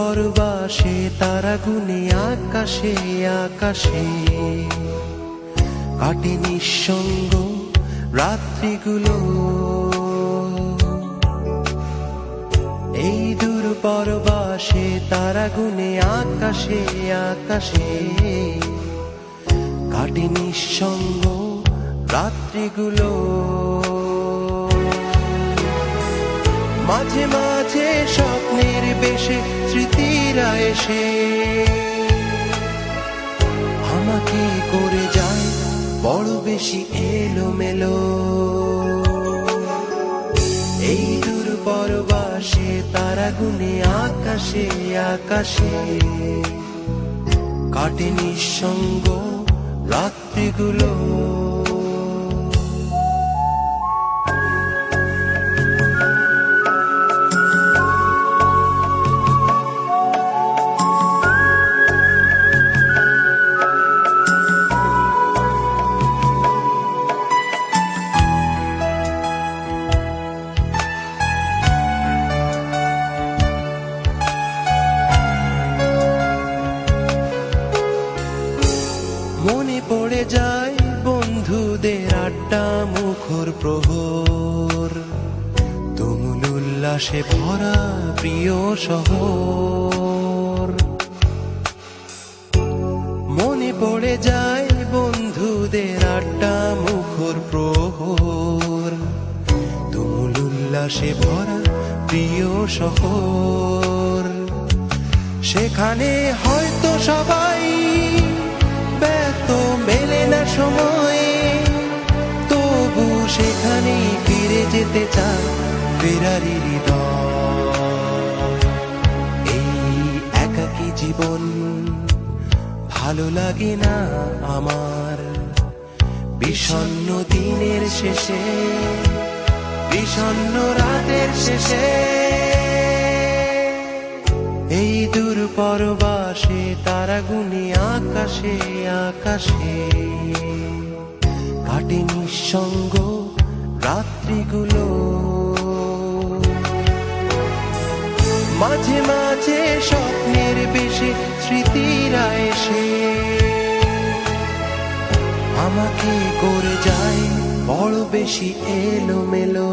পরবাসে তারা গুনে আকাশে আকাশে কাটে নিঃসঙ্গ রাত্রিগুলো। এই দূর পরবাসে তারা গুনে আকাশে আকাশে কাটে নিঃসঙ্গ রাত্রিগুলো। মাঝে মাঝে স্বপ্নের বেশে স্মৃতিরা এসে আমাকে করে যায় বড় বেশি এলোমেলো। এই দূর পরবাসে তারা গুনে আকাশে আকাশে কাটে নিঃসঙ্গ রাত্রিগুলো। মনে পড়ে যায় বন্ধুদের আড্ডা মুখর প্রহর, তুমুল উল্লাসে ভরা প্রিয় শহর। মনে পড়ে যায় বন্ধুদের আড্ডা মুখর প্রহর, তুমুল উল্লাসে ভরা প্রিয় শহর। সেখানে হয়তো সবাই ব্যস্ত, মেলে না সময়, তবু সেখানেই ফিরে যেতে চায় ফেরারি হৃদয়। এই একাকী জীবন ভালো লাগে না আমার, বিষণ্ণ দিনের শেষে, বিষণ্ণ রাতের শেষে। এই দূর পরবাসে তারা গুনে আকাশে আকাশে কাটে নিঃসঙ্গ রাত্রিগুলো। মাঝে মাঝে স্বপ্নের বেশে স্মৃতিরা এসে আমাকে করে যায় বড় বেশি এলোমেলো।